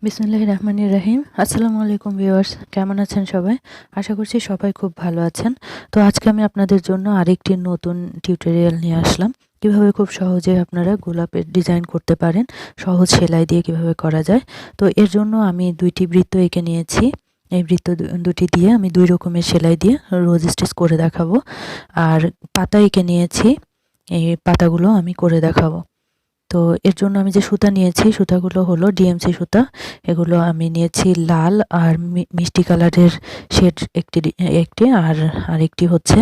বিসমিল্লাহির রহমানির রহিম। আসসালামু আলাইকুম ভিউয়ার্স, কেমন আছেন সবাই? আশা করছি সবাই খুব ভালো আছেন। তো আজকে আমি আপনাদের জন্য আরেকটি নতুন টিউটোরিয়াল নিয়ে আসলাম। কিভাবে খুব সহজে আপনারা গোলাপের ডিজাইন করতে পারেন, সহজ সেলাই দিয়ে কিভাবে করা যায়। তো এর জন্য আমি দুইটি বৃত্ত এঁকে নিয়েছি। এই বৃত্ত দুটি দিয়ে আমি দুই রকমের সেলাই দিয়ে রোজ স্টিচ করে দেখাবো। আর পাতা এঁকে নিয়েছি, এই পাতাগুলো আমি করে দেখাবো। তো এর জন্য আমি যে সুতা নিয়েছি, সুতাগুলো হলো ডিএমসি সুতা। এগুলো আমি নিয়েছি লাল আর মিষ্টি কালারের শেড একটি একটি আর আরেকটি হচ্ছে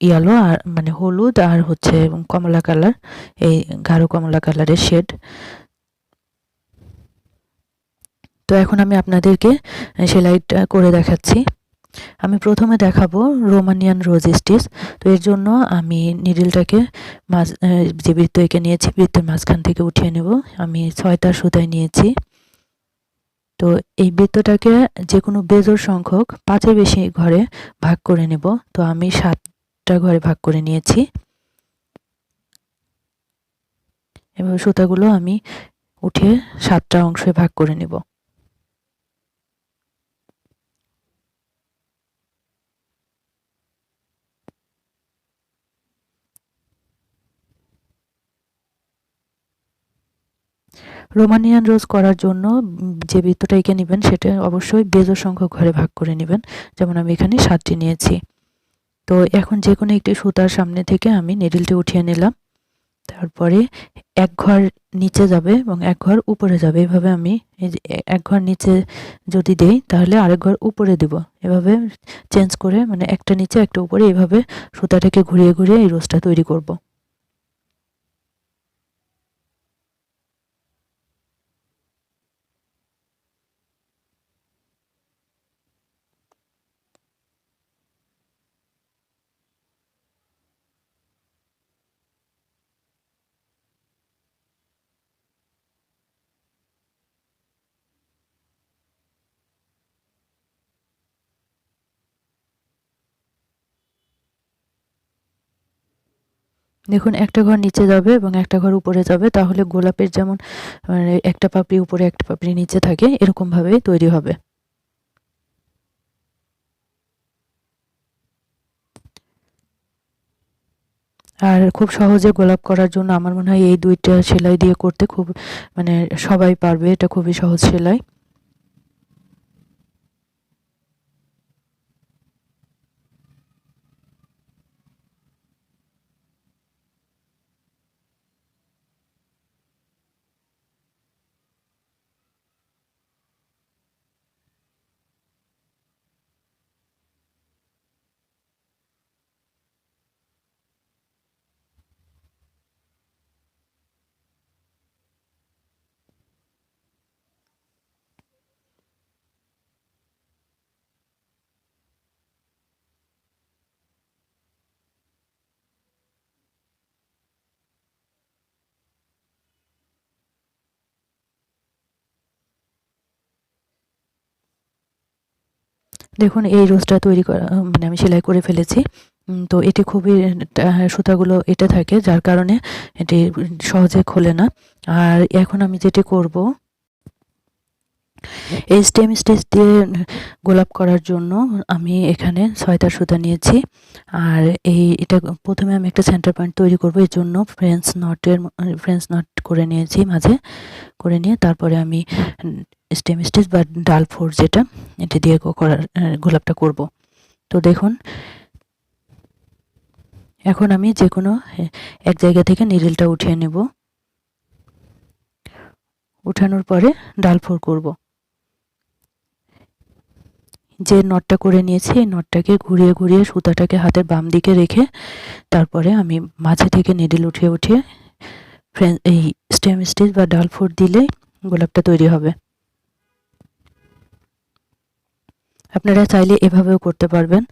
ইয়েলো, আর মানে হলুদ আর হচ্ছে কমলা কালার, এই গাঢ় কমলা কালারের শেড। তো এখন আমি আপনাদেরকে সেলাইটা করে দেখাচ্ছি। আমি প্রথমে দেখাবো রোমানিয়ান রোজ স্টিচ। তো এর জন্য আমি নিডলটাকে যে বৃত্ত এঁকে নিয়েছি, বৃত্তের মাঝখান থেকে উঠিয়ে নেব। আমি 6টা সুতায় নিয়েছি। তো এই বৃত্তটাকে যে কোনো বেজোড় সংখ্যক 5-এর বেশি ঘরে ভাগ করে নেব। তো আমি 7টা ঘরে ভাগ করে নিয়েছি। এবার সুতাগুলো আমি উঠিয়ে 7টা অংশে ভাগ করে নেব। রোমানিয়ান রোজ করার জন্য যে বৃত্তটা এঁকে নেবেন সেটা অবশ্যই বেজোড় সংখ্যক ঘরে ভাগ করে নেবেন। যেমন আমি এখানে 7টি নিয়েছি। তো এখন যে কোনো একটি সুতার সামনে থেকে আমি নিডলটি উঠিয়ে নিলাম। তারপরে এক ঘর নিচে যাবে এবং এক ঘর উপরে যাবে। এভাবে আমি এই যে এক ঘর নিচে যদি দেই তাহলে আরেক ঘর উপরে দিব। এভাবে চেঞ্জ করে, মানে একটা নিচে একটা উপরে, এভাবে সুতাটাকে ঘুরিয়ে ঘুরিয়ে এই রোজটা তৈরি করব। দেখুন, একটা ঘর নিচে যাবে এবং একটা ঘর উপরে যাবে, তাহলে গোলাপের যেমন মানে একটা পাপড়ি উপরে একটা পাপড়ি নিচে থাকে, এরকম ভাবে তৈরি হবে। আর খুব সহজে গোলাপ করার জন্য আমার মনে হয় এই দুইটা সেলাই দিয়ে করতে খুব, মানে সবাই পারবে, এটা খুবই সহজ সেলাই। দেখুন, এই রোজটা তৈরি করা, মানে আমি সেলাই করে ফেলেছি। তো এটি খুবই সুতাগুলো এটা থাকে, যার কারণে এটি সহজে খোলে না। আর এখন আমি যেটি করব, এই স্টেম স্টিচ দিয়ে গোলাপ করার জন্য আমি এখানে 6টা সুতা নিয়েছি। আর এটা প্রথমে আমি একটা সেন্টার পয়েন্ট তৈরি করব। এর জন্য ফ্রেঞ্চ নট করে নিয়েছি, মাঝে করে নিয়ে তারপরে আমি স্টেম স্টিচ বা ডাল ফোর যেটা, এটা দিয়ে গোলাপটা করব। তো দেখুন, এখন আমি যে কোনো এক জায়গা থেকে নিডলটা উঠিয়ে নেব। উঠানোর পরে ডাল ফোর করব। যে নটটা করে নিয়েছি, এই নটটাকে ঘুরিয়ে ঘুরিয়ে সুতাটাকে হাতের বাম দিকে রেখে তারপরে আমি মাঝে থেকে নিডল উঠিয়ে উঠিয়ে এই স্টেম স্টিচ বা ডাল ফোর দিলেই গোলাপটা তৈরি হবে। আপনারা চাইলে এভাবেও করতে পারবেন।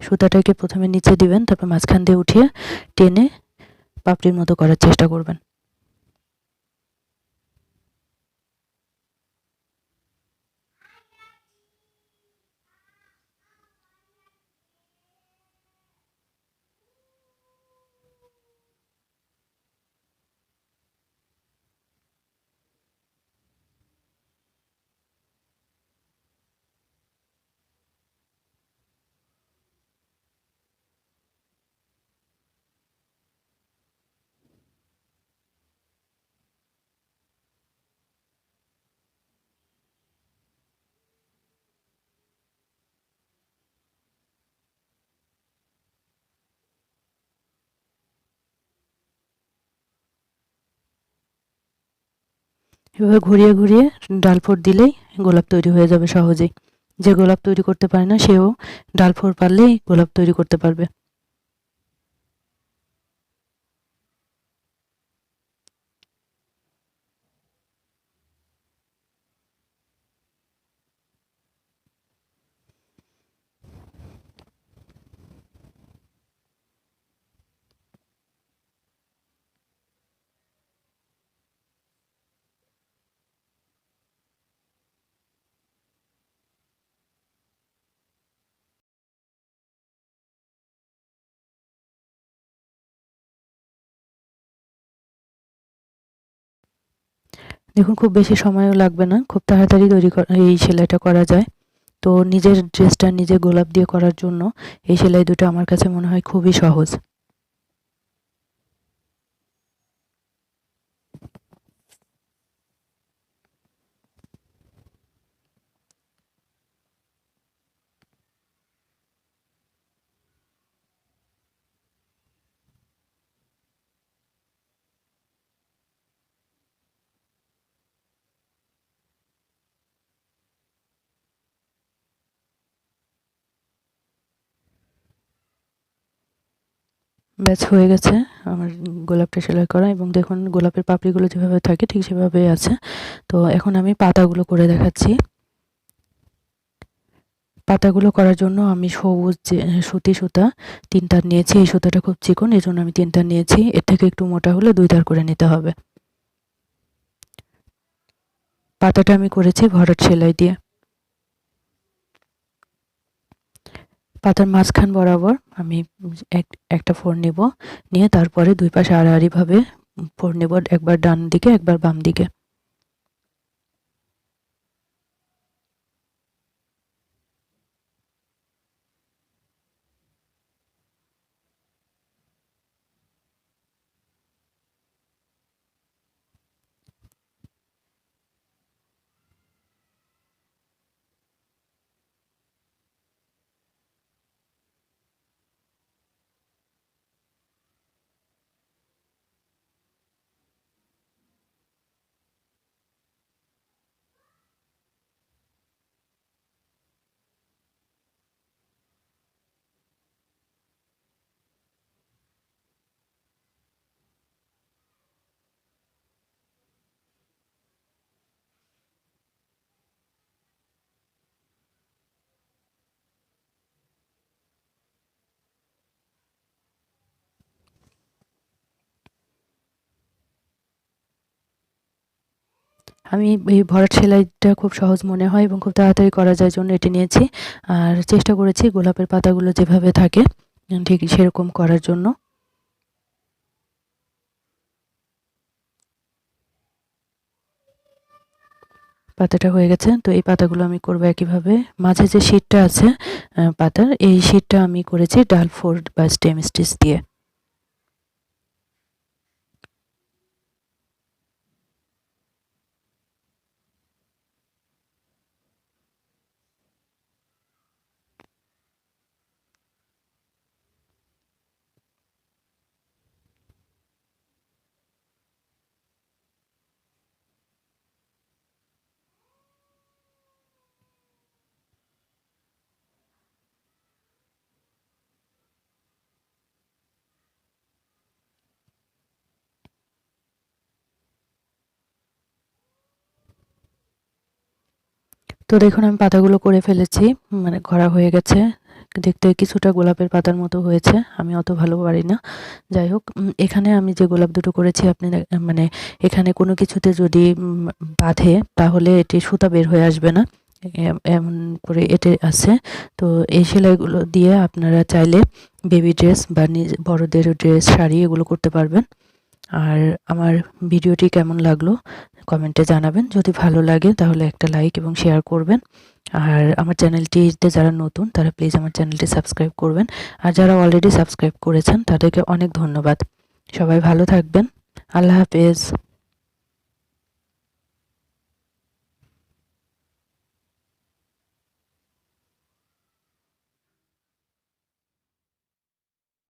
সুতাটাকে প্রথমে নিচে দিবেন, তারপর মাঝখান দিয়ে উঠিয়ে টেনে পাপড়ির মতো করার চেষ্টা করবেন। এভাবে ঘুরিয়ে ঘুরিয়ে ডাল ফোড় দিলেই গোলাপ তৈরি হয়ে যাবে সহজেই। যে গোলাপ তৈরি করতে পারে না সেও ডাল ফোড় পারলেই গোলাপ তৈরি করতে পারবে। দেখুন খুব বেশি সময়ও লাগবে না, খুব তাড়াতাড়ি এই সেলাইটা করা যায়। তো নিজের ড্রেসটা নিজে গোলাপ দিয়ে করার জন্য এই সেলাই দুটো আমার কাছে মনে হয় খুবই সহজ। ব্যাস হয়ে গেছে আমার গোলাপটা সেলাই করা, এবং দেখুন গোলাপের পাপড়িগুলো যেভাবে থাকে ঠিক সেভাবেই আছে। তো এখন আমি পাতাগুলো করে দেখাচ্ছি। পাতাগুলো করার জন্য আমি সবুজ যে সুতি সুতা 3 তার নিয়েছি। এই সুতাটা খুব চিকন, এই জন্য আমি 3 তার নিয়েছি। এর থেকে একটু মোটা হলে 2 তার করে নিতে হবে। পাতাটা আমি করেছি ভরাট সেলাই দিয়ে। পাতার মাঝখান বরাবর আমি একটা ফোড় নেব, নিয়ে তারপরে 2 পাশে আড়াআড়ি ভাবে ফোড় নেব, একবার ডান দিকে একবার বাম দিকে। আমি এই ভরাট সেলাইটা খুব সহজ মনে হয় এবং খুব তাড়াতাড়ি করা যায় জন্য এটি নিয়েছি। আর চেষ্টা করেছি গোলাপের পাতাগুলো যেভাবে থাকে ঠিক সেরকম করার জন্য। পাতাটা হয়ে গেছে। তো এই পাতাগুলো আমি করব একইভাবে। মাঝে যে শীটটা আছে পাতার, এই শীটটা আমি করেছি ডাল ফোল্ড বা স্টেম স্টিচ দিয়ে। তো দেখুন আমি পাতাগুলো করে ফেলেছি, মানে করা হয়ে গেছে। দেখতে কিছুটা গোলাপের পাতার মতো হয়েছে, আমি অত ভালো পারি না। যাই হোক, এখানে আমি যে গোলাপ দুটো করেছি আপনি মানে এখানে কোনো কিছুতে যদি বাঁধে তাহলে এটি সুতা বের হয়ে আসবে না, এমন করে এটি আছে। তো এই সেলাইগুলো দিয়ে আপনারা চাইলে বেবি ড্রেস বা বড়দের ড্রেস, শাড়ি এগুলো করতে পারবেন। আর আমার ভিডিওটি কেমন লাগলো কমেন্টে জানাবেন। যদি ভালো লাগে তাহলে একটা লাইক এবং শেয়ার করবেন। আর আমার চ্যানেলটিতে যারা নতুন তারা প্লিজ আমার চ্যানেলটি সাবস্ক্রাইব করবেন। আর যারা অলরেডি সাবস্ক্রাইব করেছেন তাদেরকে অনেক ধন্যবাদ। সবাই ভালো থাকবেন। আল্লাহ হাফেজ।